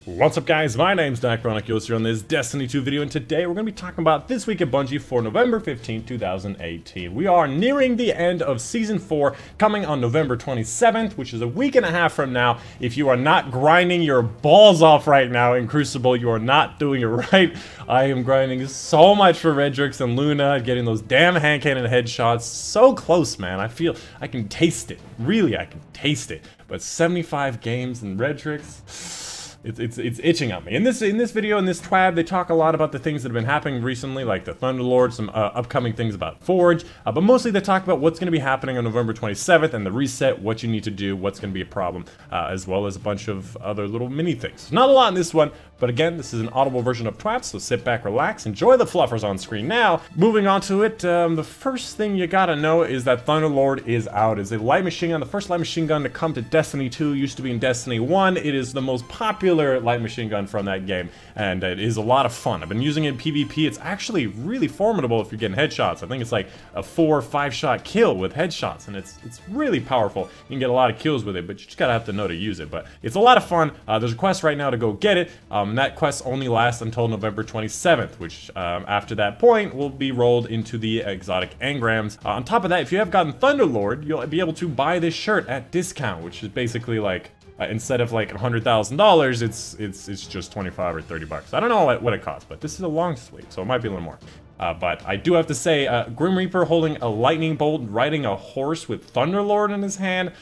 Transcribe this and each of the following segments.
What's up guys, my name's Dychronic, you're here on this Destiny 2 video, and today we're going to be talking about this week at Bungie for November 15, 2018. We are nearing the end of Season 4, coming on November 27th, which is a week and a half from now. If you are not grinding your balls off right now in Crucible, you are not doing it right. I am grinding so much for Redrix and Luna, getting those damn hand cannon headshots. So close, man. I feel I can taste it. Really, I can taste it. But 75 games in Redrix... It's itching on me. In this video, in this TWAB, they talk a lot about the things that have been happening recently, like the Thunderlord, some upcoming things about Forge, but mostly they talk about what's going to be happening on November 27th and the reset, what you need to do, what's going to be a problem, as well as a bunch of other little mini things. Not a lot in this one, but again, this is an audible version of TWAB, so sit back, relax, enjoy the fluffers on screen now. Moving on to it, the first thing you gotta know is that Thunderlord is out. It's a light machine gun, the first light machine gun to come to Destiny 2, used to be in Destiny 1. It is the most popular light machine gun from that game, and it is a lot of fun. I've been using it in PvP. It's actually really formidable if you're getting headshots. I think it's like a 4 or 5 shot kill with headshots, and it's really powerful. You can get a lot of kills with it, but you just gotta have to know to use it. But it's a lot of fun. There's a quest right now to go get it. That quest only lasts until November 27th, which after that point will be rolled into the exotic engrams. On top of that, if you have gotten Thunderlord, you'll be able to buy this shirt at discount, which is basically like instead of like $100,000, it's just 25 or 30 bucks. I don't know what it costs, but this is a long sleeve, so it might be a little more. But I do have to say, Grim Reaper holding a lightning bolt, riding a horse with Thunderlord in his hand,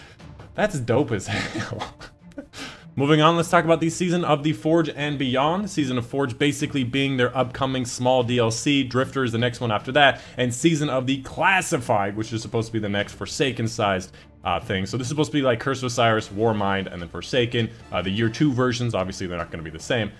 that's dope as hell. Moving on, let's talk about the Season of the Forge and Beyond. Season of Forge basically being their upcoming small DLC, Drifter is the next one after that, and Season of the Classified, which is supposed to be the next Forsaken-sized thing. So this is supposed to be like Curse of Osiris, Warmind, and then Forsaken. The Year 2 versions, obviously they're not going to be the same.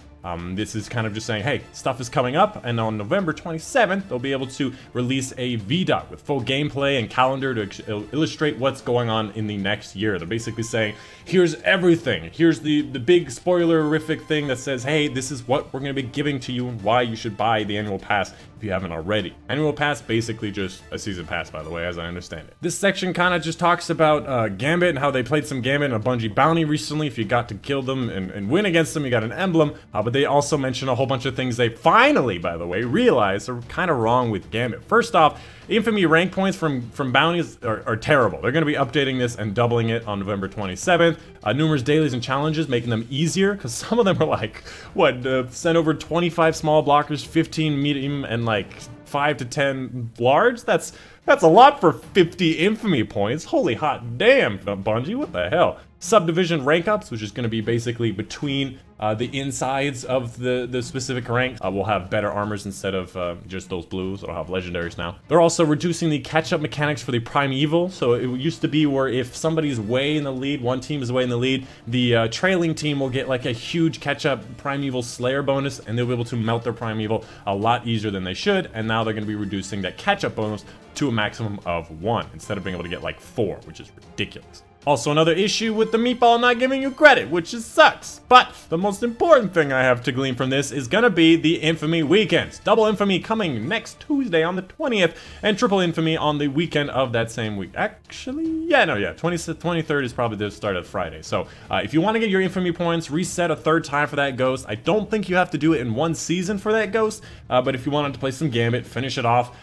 This is kind of just saying, hey, stuff is coming up, and on November 27th, they'll be able to release a VDOT with full gameplay and calendar to illustrate what's going on in the next year. They're basically saying, here's everything. Here's the big spoilerific thing that says, hey, this is what we're going to be giving to you and why you should buy the annual pass if you haven't already. Annual pass, basically just a season pass, by the way, as I understand it. This section kind of just talks about Gambit and how they played some Gambit in a Bungie bounty recently. If you got to kill them and win against them, you got an emblem, but they also mention a whole bunch of things they finally, by the way, realized are kind of wrong with Gambit. First off, Infamy rank points from bounties are terrible. They're going to be updating this and doubling it on November 27th. Numerous dailies and challenges, making them easier, because some of them are like, what, send over 25 small blockers, 15 medium, and like 5 to 10 large? That's a lot for 50 Infamy points. Holy hot damn, Bungie, what the hell? Subdivision rank ups, which is going to be basically between the insides of the specific rank. We'll have better armors instead of just those blues. It'll have legendaries now. They're also reducing the catch-up mechanics for the Primeval. So it used to be where if somebody's way in the lead, one team is way in the lead, the trailing team will get like a huge catch-up Primeval Slayer bonus, and they'll be able to melt their Primeval a lot easier than they should. And now they're going to be reducing that catch-up bonus to a maximum of 1 instead of being able to get like 4, which is ridiculous. Also, another issue with the meatball not giving you credit, which just sucks. But the most important thing I have to glean from this is gonna be the Infamy weekends. Double Infamy coming next Tuesday on the 20th, and Triple Infamy on the weekend of that same week. Actually, yeah, 23rd is probably the start of Friday. So, if you want to get your Infamy points, reset a 3rd time for that Ghost. I don't think you have to do it in 1 season for that Ghost, but if you wanted to play some Gambit, finish it off,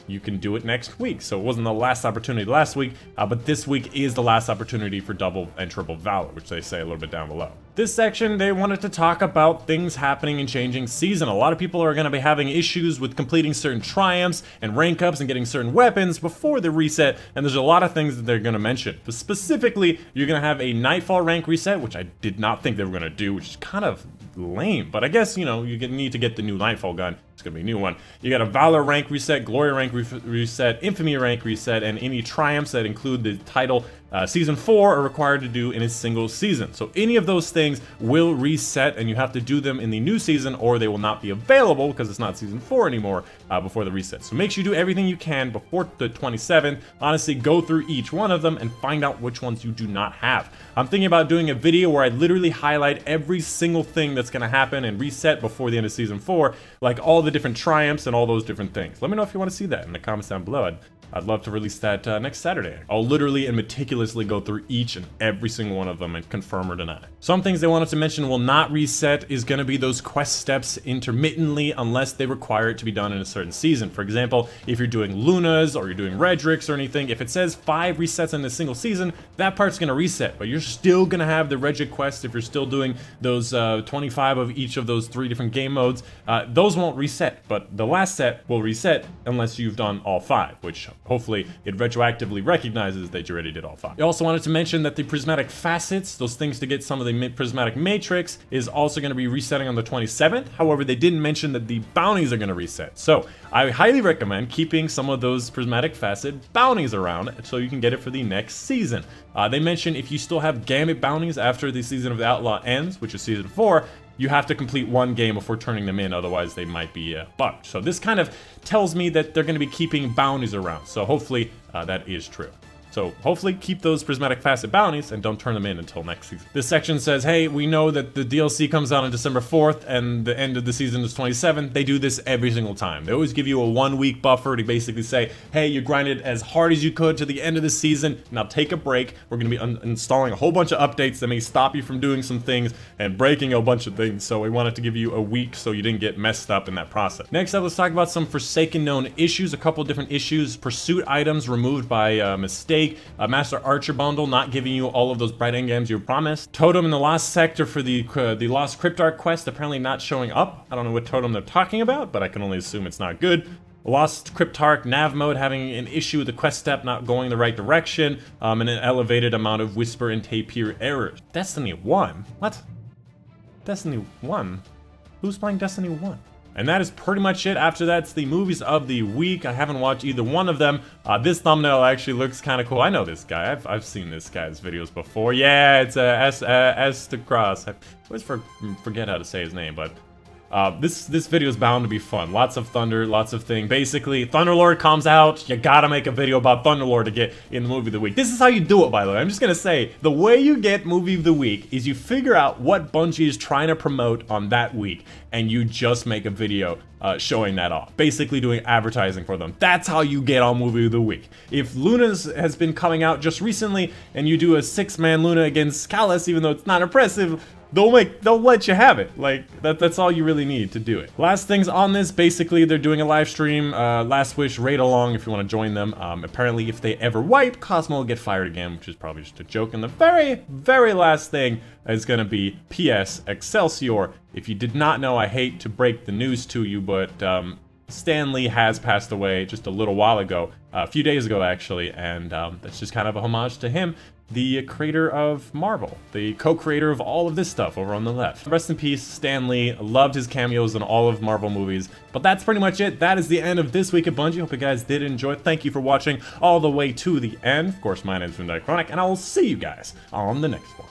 you can do it next week. So it wasn't the last opportunity last week, but this week is the last opportunity for double and triple valor, which they say a little bit down below. This section, they wanted to talk about things happening and changing season. A lot of people are going to be having issues with completing certain triumphs and rank ups and getting certain weapons before the reset, and there's a lot of things that they're going to mention. But specifically, you're going to have a Nightfall rank reset, which I did not think they were going to do, which is kind of lame, but I guess, you know, you need to get the new Nightfall gun. It's gonna be a new one. You got a Valor rank reset, Glory rank reset, Infamy rank reset, and any triumphs that include the title Season 4 are required to do in a single season. So any of those things will reset, and you have to do them in the new season, or they will not be available because it's not Season 4 anymore before the reset. So make sure you do everything you can before the 27th. Honestly, go through each one of them and find out which ones you do not have. I'm thinking about doing a video where I literally highlight every single thing that's going to happen and reset before the end of Season 4, like all the different triumphs and all those different things. Let me know if you want to see that in the comments down below. I'd love to release that next Saturday. I'll literally and meticulously go through each and every single one of them and confirm or deny. Some things they wanted to mention will not reset is going to be those quest steps intermittently unless they require it to be done in a certain season. For example, if you're doing Lunas or you're doing Redrix or anything, if it says 5 resets in a single season, that part's going to reset, but you're still going to have the Redrix quest if you're still doing those 25 of each of those 3 different game modes. Those won't reset, but the last set will reset unless you've done all 5, which hopefully it retroactively recognizes that you already did all 5. I also wanted to mention that the prismatic facets, those things to get some of the prismatic matrix, is also going to be resetting on the 27th. However, they didn't mention that the bounties are going to reset. So I highly recommend keeping some of those prismatic facet bounties around so you can get it for the next season. They mentioned if you still have Gambit bounties after the season of the Outlaw ends, which is season 4, you have to complete 1 game before turning them in, otherwise they might be bugged. So this kind of tells me that they're going to be keeping bounties around, so hopefully that is true. So hopefully keep those prismatic facet bounties and don't turn them in until next season. This section says, hey, we know that the DLC comes out on December 4th and the end of the season is 27th. They do this every single time. They always give you a 1-week buffer to basically say, hey, you grinded as hard as you could to the end of the season. Now take a break. We're going to be installing a whole bunch of updates that may stop you from doing some things and breaking a bunch of things. So we wanted to give you a week so you didn't get messed up in that process. Next up, let's talk about some Forsaken known issues. A couple different issues. Pursuit items removed by mistake. A Master Archer bundle not giving you all of those bright endgames you promised. Totem in the Lost Sector for the Lost Cryptarch quest apparently not showing up. I don't know what totem they're talking about, but I can only assume it's not good. Lost Cryptarch Nav mode having an issue with the quest step not going the right direction, and an elevated amount of Whisper and Tapir errors. Destiny 1? What? Destiny 1? Who's playing Destiny 1? And that is pretty much it. After that's the movies of the week. I haven't watched either one of them. This thumbnail actually looks kind of cool. I know this guy. I've seen this guy's videos before. Yeah, it's S to Cross. I always forget how to say his name, but this video is bound to be fun. Lots of thunder, lots of thing. Basically, Thunderlord comes out. You gotta make a video about Thunderlord to get in the movie of the week. This is how you do it, by the way. I'm just gonna say, the way you get movie of the week is you figure out what Bungie is trying to promote on that week, and you just make a video showing that off. Basically doing advertising for them. That's how you get on movie of the week. If Luna's has been coming out just recently, and you do a 6-man Luna against Callus, even though it's not impressive, they'll let you have it. Like, that's all you really need to do it. Last things on this, basically they're doing a live stream, Last Wish raid along if you want to join them. Apparently if they ever wipe, Cosmo will get fired again, which is probably just a joke. And the very last thing is gonna be PS Excelsior. If you did not know, I hate to break the news to you, but Stan Lee has passed away just a little while ago, a few days ago actually, and that's just kind of a homage to him, the creator of Marvel, the co-creator of all of this stuff over on the left. Rest in peace, Stan Lee. Loved his cameos in all of Marvel movies. But that's pretty much it. That is the end of this week at Bungie. Hope you guys did enjoy. Thank you for watching all the way to the end. Of course, my name is Dychronic, and I will see you guys on the next one.